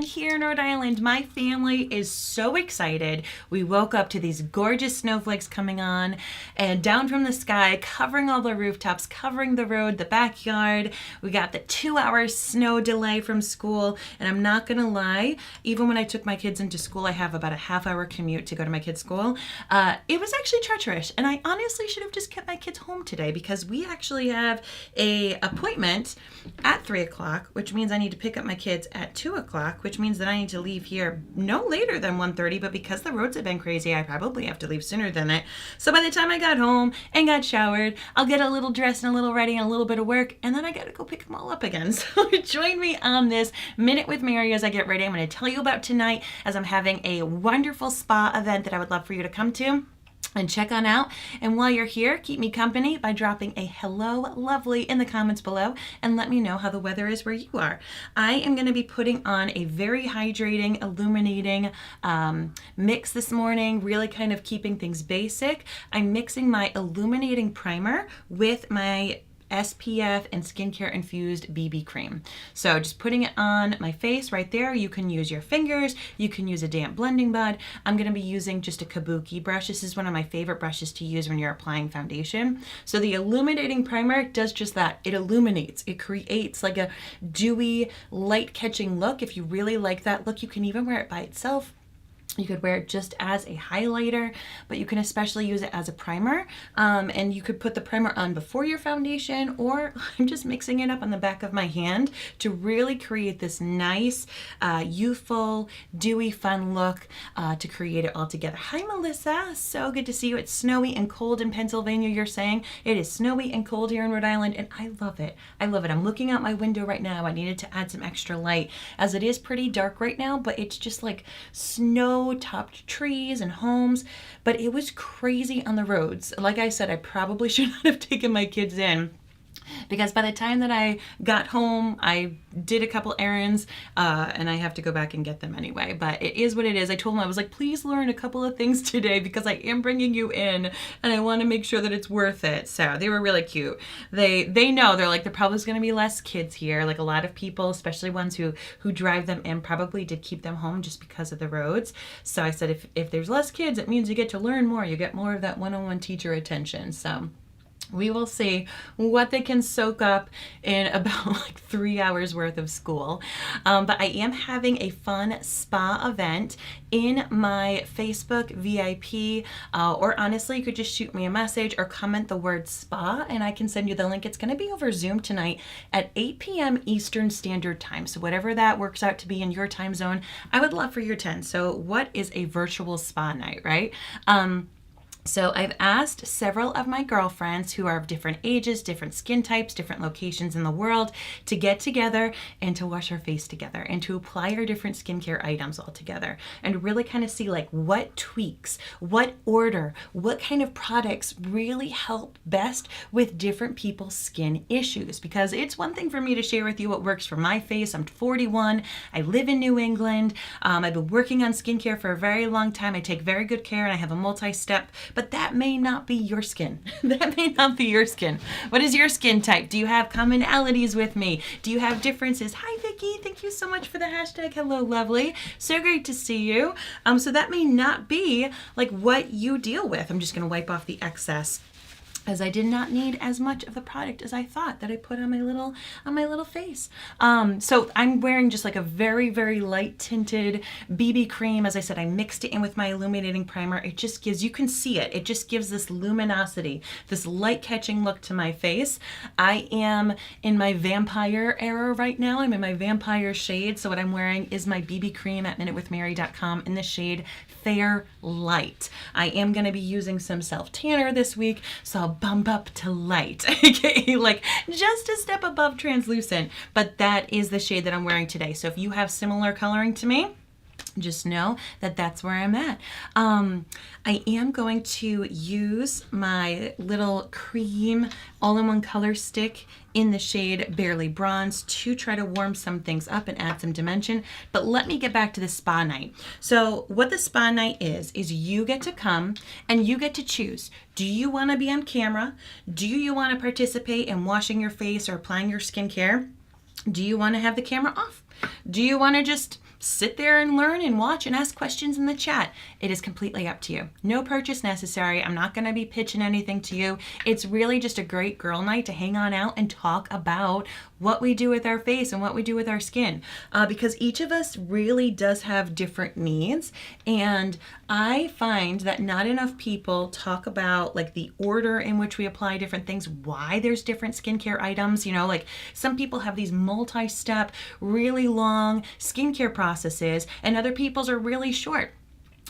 Here in Rhode Island, my family is so excited. We woke up to these gorgeous snowflakes coming on and down from the sky, covering all the rooftops, covering the road, the backyard. We got the 2-hour snow delay from school, and I'm not gonna lie, even when I took my kids into school, I have about a half-hour commute to go to my kids' school. It was actually treacherous, and I honestly should have just kept my kids home today because we actually have a appointment at 3 o'clock, which means I need to pick up my kids at 2 o'clock, which means that I need to leave here no later than 1:30, but because the roads have been crazy, I probably have to leave sooner than that. So by the time I got home and got showered, I'll get a little dressed and a little ready and a little bit of work, and then I gotta go pick them all up again. So join me on this Minute with Mary as I get ready. I'm gonna tell you about tonight as I'm having a wonderful spa event that I would love for you to come to and check on out. And while you're here, keep me company by dropping a hello lovely in the comments below and let me know how the weather is where you are. I am going to be putting on a very hydrating, illuminating mix this morning, really kind of keeping things basic. I'm mixing my illuminating primer with my SPF and skincare infused BB cream. So just putting it on my face right there. You can use your fingers, you can use a damp blending bud. I'm going to be using just a kabuki brush. This is one of my favorite brushes to use when you're applying foundation. So the illuminating primer does just that. It illuminates. It creates like a dewy, light catching look. If you really like that look, you can even wear it by itself. You could wear it just as a highlighter, but you can especially use it as a primer. And you could put the primer on before your foundation, or I'm just mixing it up on the back of my hand to really create this nice, youthful, dewy, fun look to create it all together. Hi, Melissa. So good to see you. It's snowy and cold in Pennsylvania, you're saying. It is snowy and cold here in Rhode Island, and I love it. I love it. I'm looking out my window right now. I needed to add some extra light as it is pretty dark right now, but it's just like snow-topped trees and homes, but it was crazy on the roads. Like I said, I probably should not have taken my kids in because by the time that I got home, I did a couple errands and I have to go back and get them anyway. But it is what it is. I told them, I was like, please learn a couple of things today because I am bringing you in and I want to make sure that it's worth it. So they were really cute. They know, they're like, there probably is going to be less kids here. Like a lot of people, especially ones who drive them in, probably did keep them home just because of the roads. So I said, if there's less kids, it means you get to learn more. You get more of that one-on-one teacher attention. So we will see what they can soak up in about like 3 hours worth of school. But I am having a fun spa event in my Facebook VIP, or honestly, you could just shoot me a message or comment the word spa and I can send you the link. It's going to be over Zoom tonight at 8 p.m. Eastern Standard Time. So whatever that works out to be in your time zone, I would love for your 10. So what is a virtual spa night, right? So I've asked several of my girlfriends who are of different ages, different skin types, different locations in the world to get together and to wash our face together and to apply our different skincare items all together and really kind of see like what tweaks, what order, what kind of products really help best with different people's skin issues. Because it's one thing for me to share with you what works for my face. I'm 41. I live in New England. I've been working on skincare for a very long time. I take very good care and I have a multi-step. But that may not be your skin. That may not be your skin. What is your skin type? Do you have commonalities with me? Do you have differences? Hi, Vicki. Thank you so much for the hashtag. Hello, lovely. So great to see you. So that may not be like what you deal with. I'm just going to wipe off the excess, as I did not need as much of the product as I thought that I put on my little face. So I'm wearing just like a very, very light tinted BB cream. As I said, I mixed it in with my illuminating primer. It just gives, you can see it. It just gives this luminosity, this light catching look to my face. I am in my vampire era right now. I'm in my vampire shade. So what I'm wearing is my BB cream at minutewithmary.com in the shade Fair Light. I am going to be using some self tanner this week, so I'll bump up to light, okay, like just a step above translucent, but that is the shade that I'm wearing today. So if you have similar coloring to me, just know that that's where I'm at. I am going to use my little cream all-in-one color stick in the shade Barely Bronze to try to warm some things up and add some dimension. But let me get back to the spa night. So what the spa night is you get to come and you get to choose. Do you want to be on camera? Do you want to participate in washing your face or applying your skincare? Do you want to have the camera off? Do you want to just sit there and learn and watch and ask questions in the chat. It is completely up to you. No purchase necessary. I'm not going to be pitching anything to you. It's really just a great girl night to hang on out and talk about what we do with our face and what we do with our skin, because each of us really does have different needs. And I find that not enough people talk about like the order in which we apply different things, why there's different skincare items. You know, like some people have these multi-step, really long skincare processes, and other people's are really short.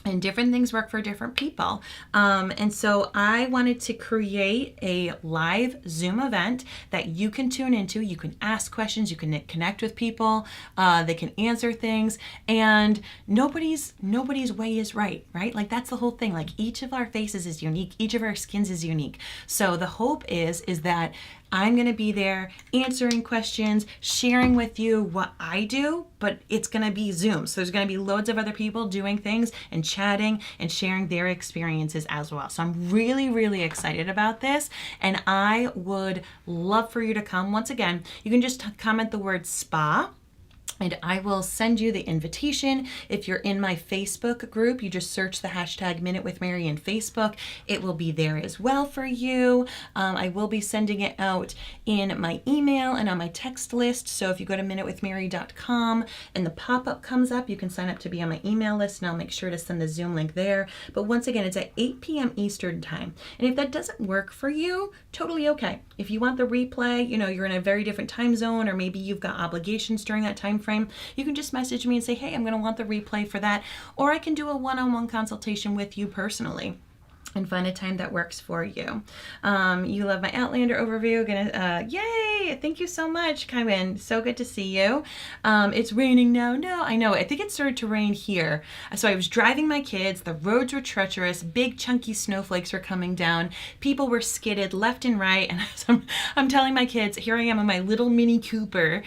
And different things work for different people. And so I wanted to create a live Zoom event that you can tune into. You can ask questions, you can connect with people, they can answer things, and nobody's way is right? Like that's the whole thing. Like each of our faces is unique, each of our skins is unique. So the hope is that I'm going to be there answering questions, sharing with you what I do, but it's going to be Zoom. So there's going to be loads of other people doing things and chatting and sharing their experiences as well. So I'm really, really excited about this. And I would love for you to come. Once again, you can just comment the word spa, and I will send you the invitation. If you're in my Facebook group, you just search the hashtag Minute with Mary in Facebook. It will be there as well for you. I will be sending it out in my email and on my text list. So if you go to minutewithmary.com and the pop-up comes up, you can sign up to be on my email list, and I'll make sure to send the Zoom link there. But once again, it's at 8 p.m. Eastern time. And if that doesn't work for you, totally okay. If you want the replay, you know, you're in a very different time zone, or maybe you've got obligations during that time frame, you can just message me and say, hey, I'm going to want the replay for that. Or I can do a one-on-one consultation with you personally and find a time that works for you. You love my Outlander overview. Yay! Thank you so much, Kaiwin. So good to see you. It's raining now. No, I know. I think it started to rain here. So I was driving my kids. The roads were treacherous. Big chunky snowflakes were coming down. People were skidded left and right. And I'm telling my kids, here I am in my little Mini Cooper.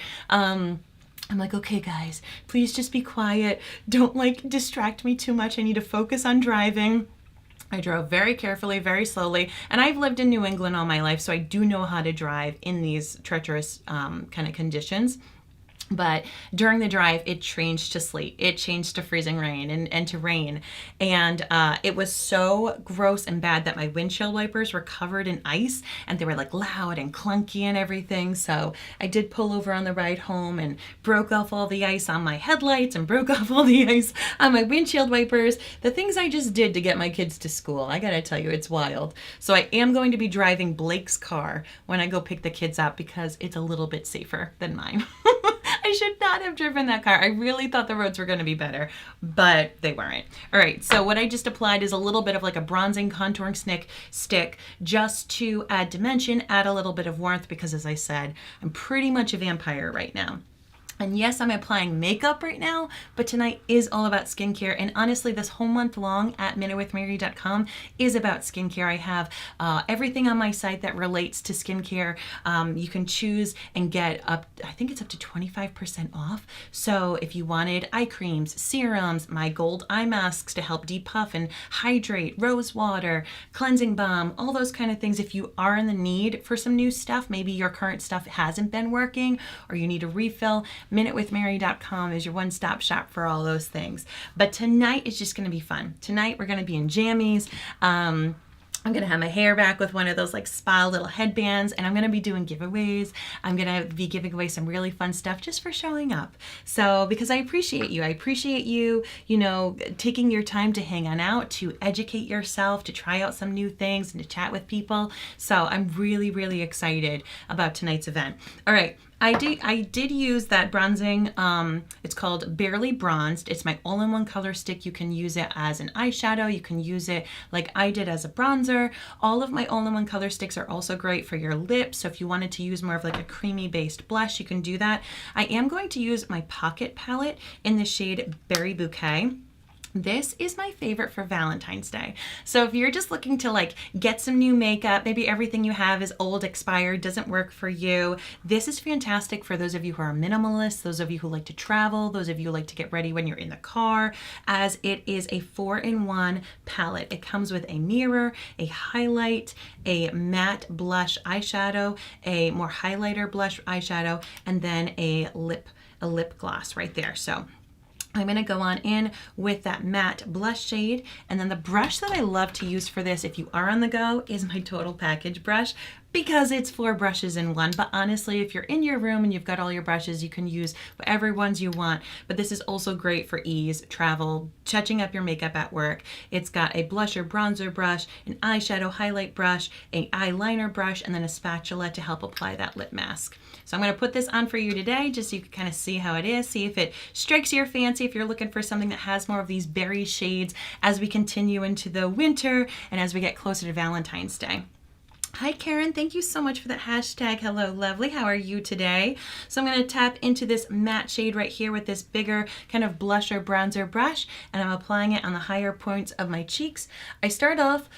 I'm like, okay, guys, please just be quiet. Don't like distract me too much. I need to focus on driving. I drove very carefully, very slowly, and I've lived in New England all my life, so I do know how to drive in these treacherous kind of conditions. But during the drive, it changed to sleet. It changed to freezing rain and to rain. And it was so gross and bad that my windshield wipers were covered in ice, and they were like loud and clunky and everything. So I did pull over on the ride home and broke off all the ice on my headlights and broke off all the ice on my windshield wipers. The things I just did to get my kids to school, I gotta tell you, it's wild. So I am going to be driving Blake's car when I go pick the kids up because it's a little bit safer than mine. I should not have driven that car. I really thought the roads were going to be better, but they weren't. All right, so what I just applied is a little bit of like a bronzing contouring stick just to add dimension, add a little bit of warmth, because as I said, I'm pretty much a vampire right now. And yes, I'm applying makeup right now, but tonight is all about skincare. And honestly, this whole month long at minutewithmary.com is about skincare. I have everything on my site that relates to skincare. You can choose and get I think it's up to 25% off. So if you wanted eye creams, serums, my gold eye masks to help depuff and hydrate, rose water, cleansing balm, all those kind of things. If you are in the need for some new stuff, maybe your current stuff hasn't been working or you need a refill, minutewithmary.com is your one-stop shop for all those things. But tonight is just going to be fun. Tonight we're going to be in jammies. I'm going to have my hair back with one of those like spa little headbands, and I'm going to be doing giveaways. I'm going to be giving away some really fun stuff just for showing up. So, because I appreciate you. I appreciate you, you know, taking your time to hang on out, to educate yourself, to try out some new things and to chat with people. So I'm really, really excited about tonight's event. All right. I did use that bronzing, it's called Barely Bronzed. It's my all-in-one color stick. You can use it as an eyeshadow. You can use it like I did as a bronzer. All of my all-in-one color sticks are also great for your lips. So if you wanted to use more of like a creamy based blush, you can do that. I am going to use my Pocket palette in the shade Berry Bouquet. This is my favorite for Valentine's Day. So if you're just looking to like get some new makeup, maybe everything you have is old, expired, doesn't work for you, this is fantastic for those of you who are minimalists, those of you who like to travel, those of you who like to get ready when you're in the car, as it is a 4-in-1 palette. It comes with a mirror, a highlight, a matte blush eyeshadow, a more highlighter blush eyeshadow, and then a lip gloss right there. So I'm going to go on in with that matte blush shade. And then the brush that I love to use for this, if you are on the go, is my Total Package brush, because it's 4 brushes in one. But honestly, if you're in your room and you've got all your brushes, you can use whatever ones you want. But this is also great for ease, travel, touching up your makeup at work. It's got a blusher bronzer brush, an eyeshadow highlight brush, an eyeliner brush, and then a spatula to help apply that lip mask. So I'm going to put this on for you today just so you can kind of see how it is, see if it strikes your fancy, if you're looking for something that has more of these berry shades as we continue into the winter and as we get closer to Valentine's Day. Hi Karen, thank you so much for that hashtag. Hello lovely, how are you today? So I'm going to tap into this matte shade right here with this bigger kind of blusher bronzer brush, and I'm applying it on the higher points of my cheeks. I start off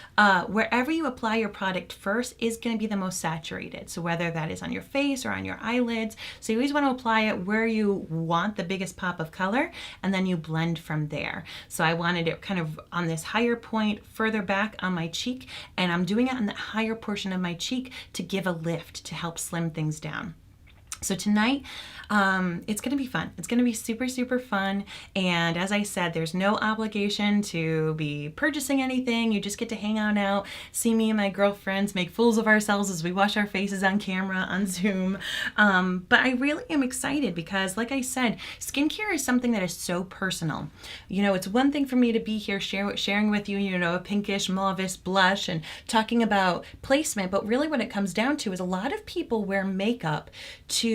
wherever you apply your product first is going to be the most saturated, so whether that is on your face or on your eyelids. So you always want to apply it where you want the biggest pop of color, and then you blend from there. So I wanted it kind of on this higher point further back on my cheek, and I'm doing it on that higher portion of my cheek to give a lift, to help slim things down. So tonight, it's going to be fun. It's going to be super, super fun. And as I said, there's no obligation to be purchasing anything. You just get to hang out, see me and my girlfriends make fools of ourselves as we wash our faces on camera, on Zoom. But I really am excited because, like I said, skincare is something that is so personal. You know, it's one thing for me to be here sharing with you, you know, a pinkish, mauvish blush and talking about placement. But really what it comes down to is a lot of people wear makeup to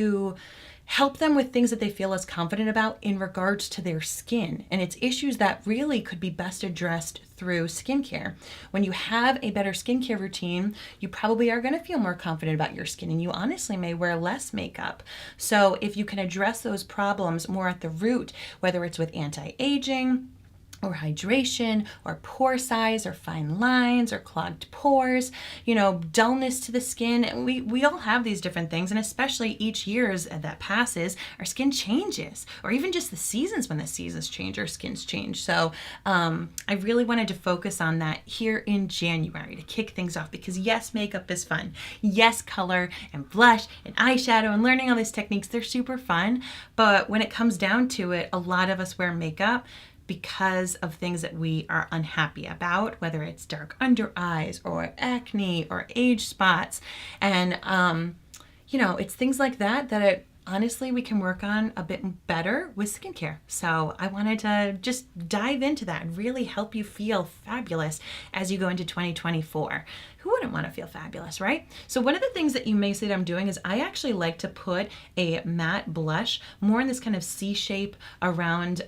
help them with things that they feel less confident about in regards to their skin. And it's issues that really could be best addressed through skincare. When you have a better skincare routine, you probably are going to feel more confident about your skin, and you honestly may wear less makeup. So if you can address those problems more at the root, whether it's with anti-aging, or hydration, or pore size, or fine lines, or clogged pores, you know, dullness to the skin. And we all have these different things, and especially each year that passes, our skin changes, or even just the seasons. When the seasons change, our skins change. So I really wanted to focus on that here in January to kick things off, because yes, makeup is fun. Yes, color and blush and eyeshadow and learning all these techniques, they're super fun. But when it comes down to it, a lot of us wear makeup because of things that we are unhappy about, whether it's dark under eyes or acne or age spots. And, you know, it's things like that honestly we can work on a bit better with skincare. So I wanted to just dive into that and really help you feel fabulous as you go into 2024. Who wouldn't want to feel fabulous, right? So one of the things that you may see that I'm doing is I actually like to put a matte blush more in this kind of C shape around,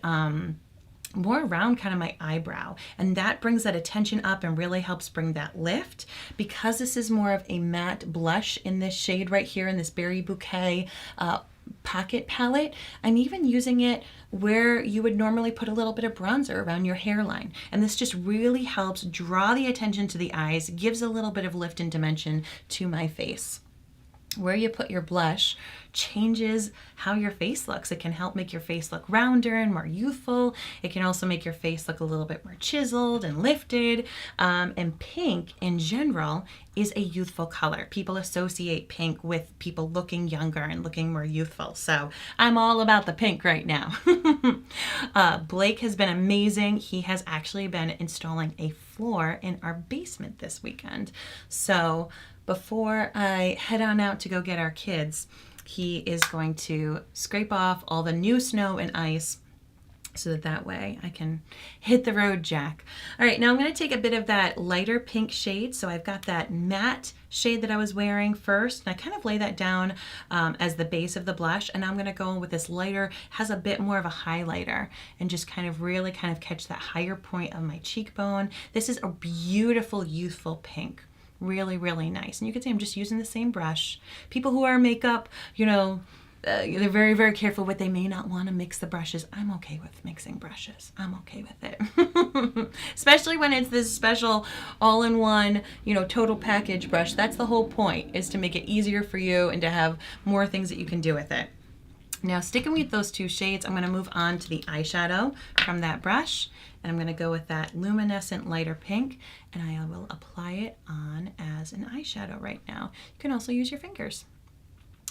more around kind of my eyebrow, and that brings that attention up and really helps bring that lift. Because this is more of a matte blush in this shade right here in this Berry Bouquet pocket palette, I'm even using it where you would normally put a little bit of bronzer around your hairline, and this just really helps draw the attention to the eyes, gives a little bit of lift and dimension to my face. Where you put your blush changes how your face looks. It can help make your face look rounder and more youthful. It can also make your face look a little bit more chiseled and lifted. And pink in general is a youthful color. People associate pink with people looking younger and looking more youthful. So I'm all about the pink right now. Blake has been amazing. He has actually been installing a floor in our basement this weekend. So before I head on out to go get our kids, he is going to scrape off all the new snow and ice so that way I can hit the road, Jack. All right, now I'm going to take a bit of that lighter pink shade. So I've got that matte shade that I was wearing first, and I kind of lay that down as the base of the blush. And I'm going to go with this lighter, has a bit more of a highlighter, and just kind of really kind of catch that higher point of my cheekbone. This is a beautiful, youthful pink. Really, really nice. And you can see I'm just using the same brush. People who wear makeup, you know, they're very, very careful what they may not want to mix the brushes. I'm okay with mixing brushes. I'm okay with it. Especially when it's this special all-in-one, you know, total package brush. That's the whole point, is to make it easier for you and to have more things that you can do with it. Now, sticking with those two shades, I'm going to move on to the eyeshadow from that brush. And I'm going to go with that luminescent lighter pink, and I will apply it on as an eyeshadow right now. You can also use your fingers.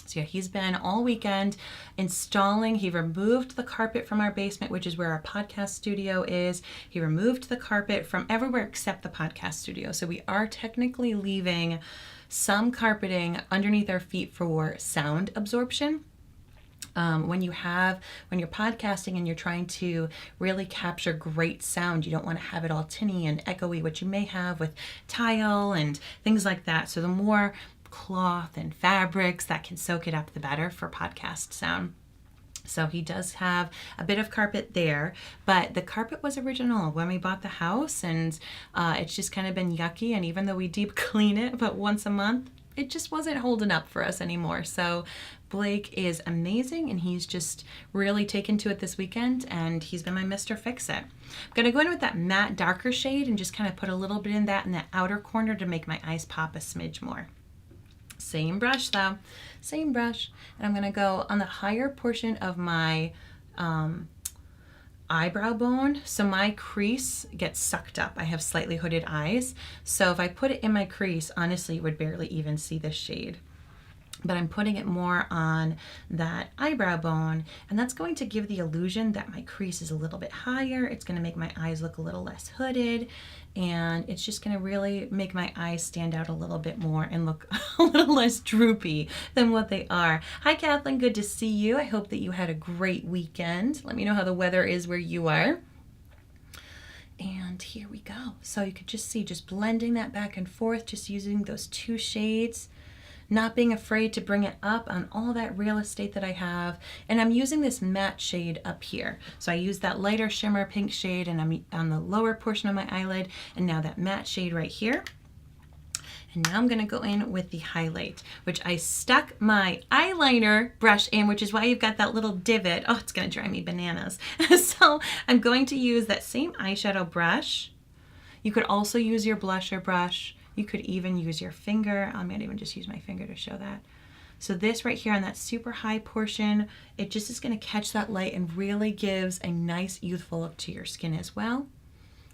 So yeah, he's been all weekend installing. He removed the carpet from our basement, which is where our podcast studio is. He removed the carpet from everywhere except the podcast studio. So we are technically leaving some carpeting underneath our feet for sound absorption. When you're podcasting and you're trying to really capture great sound, you don't want to have it all tinny and echoey, which you may have with tile and things like that. So the more cloth and fabrics that can soak it up, the better for podcast sound. So he does have a bit of carpet there, but the carpet was original when we bought the house, and it's just kind of been yucky. And even though we deep clean it about once a month, it just wasn't holding up for us anymore. So Blake is amazing, and he's just really taken to it this weekend, and he's been my Mr. Fix-It. I'm going to go in with that matte darker shade and just kind of put a little bit in that outer corner to make my eyes pop a smidge more. Same brush though, same brush. And I'm gonna go on the higher portion of my eyebrow bone. So my crease gets sucked up. I have slightly hooded eyes. So if I put it in my crease, honestly, you would barely even see this shade. But I'm putting it more on that eyebrow bone, and that's going to give the illusion that my crease is a little bit higher. It's going to make my eyes look a little less hooded, and it's just going to really make my eyes stand out a little bit more and look a little less droopy than what they are. Hi, Kathleen. Good to see you. I hope that you had a great weekend. Let me know how the weather is where you are. And here we go. So you could just see, just blending that back and forth, just using those two shades. Not being afraid to bring it up on all that real estate that I have. And I'm using this matte shade up here. So I use that lighter shimmer pink shade, and I'm on the lower portion of my eyelid, and now that matte shade right here. And now I'm gonna go in with the highlight, which I stuck my eyeliner brush in, which is why you've got that little divot. Oh, it's gonna drive me bananas. So I'm going to use that same eyeshadow brush. You could also use your blusher brush. You could even use your finger. I might even just use my finger to show that. So this right here on that super high portion, it just is going to catch that light and really gives a nice youthful look to your skin as well.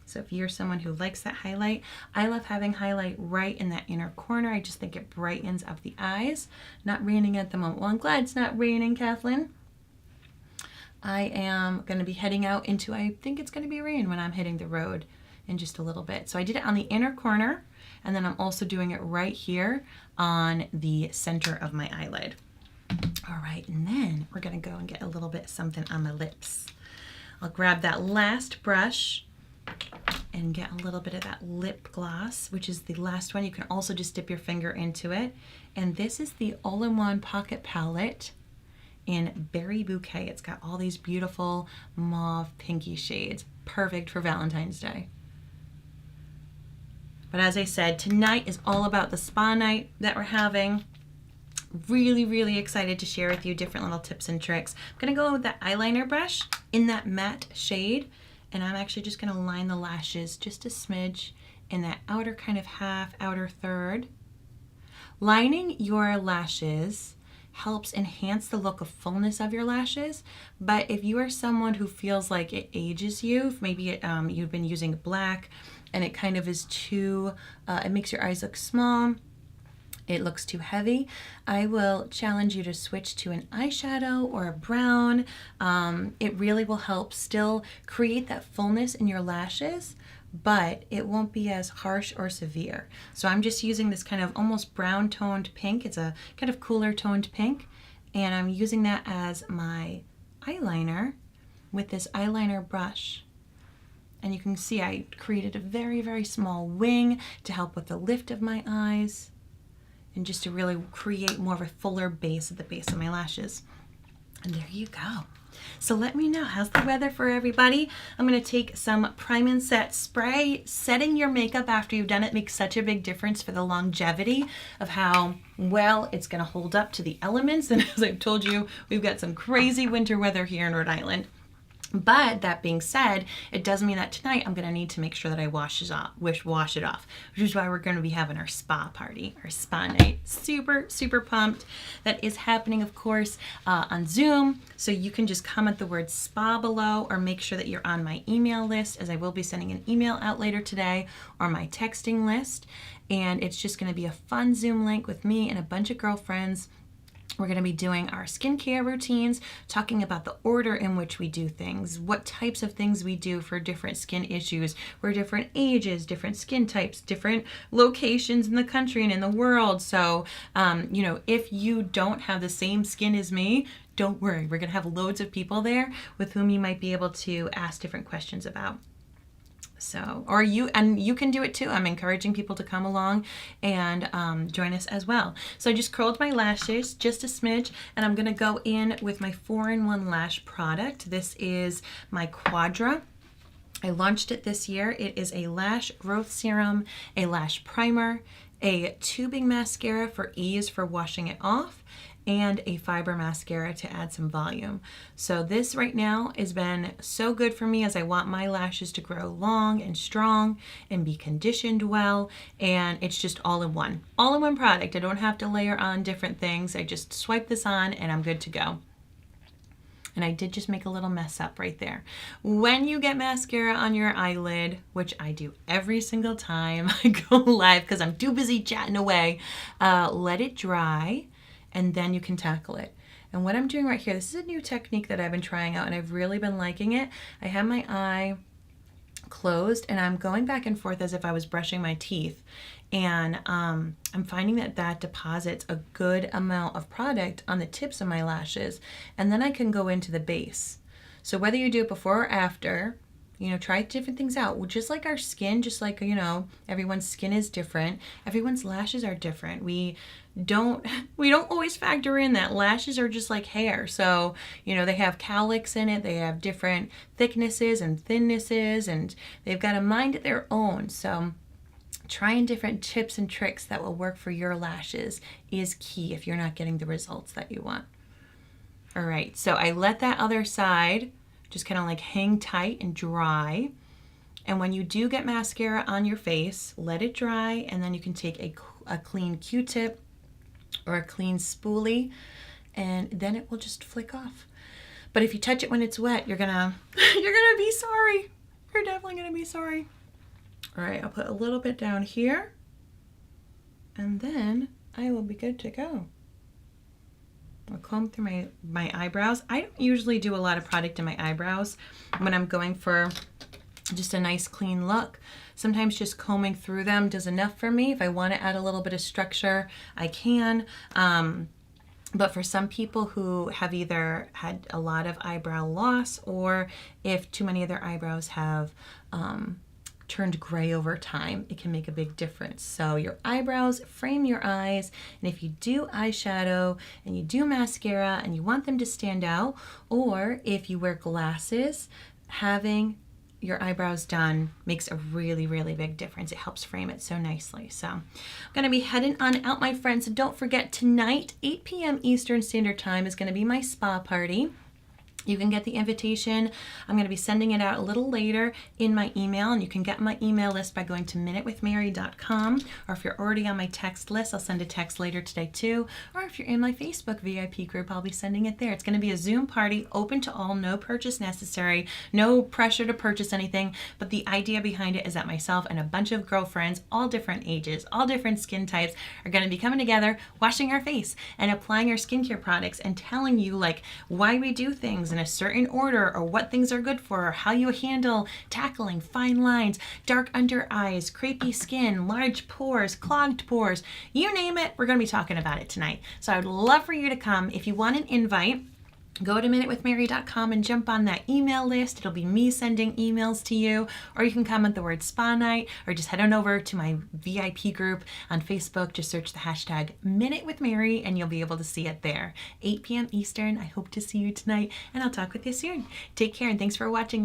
So if you're someone who likes that highlight, I love having highlight right in that inner corner. I just think it brightens up the eyes. Not raining at the moment. Well, I'm glad it's not raining, Kathleen. I am going to be heading out into, I think it's going to be rain when I'm hitting the road in just a little bit. So I did it on the inner corner, and then I'm also doing it right here on the center of my eyelid. All right, and then we're gonna go and get a little bit of something on my lips. I'll grab that last brush and get a little bit of that lip gloss, which is the last one. You can also just dip your finger into it. And this is the All-in-One Pocket Palette in Berry Bouquet. It's got all these beautiful mauve pinky shades. Perfect for Valentine's Day. But as I said, tonight is all about the spa night that we're having. Really, really excited to share with you different little tips and tricks. I'm gonna go with that eyeliner brush in that matte shade, and I'm actually just gonna line the lashes just a smidge in that outer kind of half, outer third. Lining your lashes helps enhance the look of fullness of your lashes, but if you are someone who feels like it ages you, if maybe you've been using black and it kind of is too, it makes your eyes look small, it looks too heavy, I will challenge you to switch to an eyeshadow or a brown. It really will help still create that fullness in your lashes, but it won't be as harsh or severe. So I'm just using this kind of almost brown toned pink. It's a kind of cooler toned pink, and I'm using that as my eyeliner with this eyeliner brush. And you can see I created a very, very small wing to help with the lift of my eyes and just to really create more of a fuller base at the base of my lashes. And there you go. So let me know, how's the weather for everybody? I'm going to take some Prime and Set spray. Setting your makeup after you've done it makes such a big difference for the longevity of how well it's going to hold up to the elements. And as I've told you, we've got some crazy winter weather here in Rhode Island. But that being said, it does mean that tonight I'm going to need to make sure that I wash it off, which is why we're going to be having our spa party, our spa night. Super, super pumped. That is happening, of course, on Zoom. So you can just comment the word spa below, or make sure that you're on my email list, as I will be sending an email out later today, or my texting list. And it's just going to be a fun Zoom link with me and a bunch of girlfriends. We're going to be doing our skincare routines, talking about the order in which we do things, what types of things we do for different skin issues. We're different ages, different skin types, different locations in the country and in the world. So, if you don't have the same skin as me, don't worry. We're going to have loads of people there with whom you might be able to ask different questions about. So, you can do it too. I'm encouraging people to come along and join us as well. So I just curled my lashes just a smidge, and I'm going to go in with my 4-in-1 lash product. This is my Quadra. I launched it this year. It is a lash growth serum, a lash primer, a tubing mascara for ease for washing it off, and a fiber mascara to add some volume. So this right now has been so good for me as I want my lashes to grow long and strong and be conditioned well, and it's just all in one product. I don't have to layer on different things. I just swipe this on and I'm good to go. And I did just make a little mess up right there. When you get mascara on your eyelid, which I do every single time I go live because I'm too busy chatting away, let it dry, and then you can tackle it. And what I'm doing right here, this is a new technique that I've been trying out and I've really been liking it. I have my eye closed and I'm going back and forth as if I was brushing my teeth. And I'm finding that deposits a good amount of product on the tips of my lashes. And then I can go into the base. So whether you do it before or after, try different things out. Just like our skin, just like, everyone's skin is different. Everyone's lashes are different. We don't always factor in that lashes are just like hair. So, they have cowlicks in it. They have different thicknesses and thinnesses, and they've got a mind of their own. So trying different tips and tricks that will work for your lashes is key if you're not getting the results that you want. All right, so I let that other side just kind of like hang tight and dry. And when you do get mascara on your face, let it dry, and then you can take a clean Q-tip or a clean spoolie, and then it will just flick off. But if you touch it when it's wet, you're gonna be sorry. You're definitely gonna be sorry. All right, I'll put a little bit down here, and then I will be good to go. I'll comb through my eyebrows. I don't usually do a lot of product in my eyebrows when I'm going for just a nice clean look. Sometimes just combing through them does enough for me. If I want to add a little bit of structure, I can. But for some people who have either had a lot of eyebrow loss, or if too many of their eyebrows have turned gray over time, it can make a big difference. So your eyebrows frame your eyes, and if you do eyeshadow and you do mascara and you want them to stand out, or if you wear glasses, having your eyebrows done makes a really, really big difference. It helps frame it so nicely. So I'm gonna be heading on out, my friends. So don't forget, tonight, 8 p.m. Eastern Standard Time is gonna be my spa party. You can get the invitation. I'm going to be sending it out a little later in my email, and you can get my email list by going to minutewithmary.com, or if you're already on my text list, I'll send a text later today too, or if you're in my Facebook VIP group, I'll be sending it there. It's going to be a Zoom party, open to all, no purchase necessary, no pressure to purchase anything, but the idea behind it is that myself and a bunch of girlfriends, all different ages, all different skin types, are going to be coming together, washing our face and applying our skincare products and telling you why we do things in a certain order, or what things are good for, or how you handle tackling fine lines, dark under eyes, crepey skin, large pores, clogged pores, you name it, we're going to be talking about it tonight. So I would love for you to come. If you want an invite, go to minutewithmary.com and jump on that email list. It'll be me sending emails to you, or you can comment the word spa night, or just head on over to my VIP group on Facebook. Just search the hashtag Minute with Mary and you'll be able to see it there. 8 p.m. Eastern. I hope to see you tonight, and I'll talk with you soon. Take care, and thanks for watching this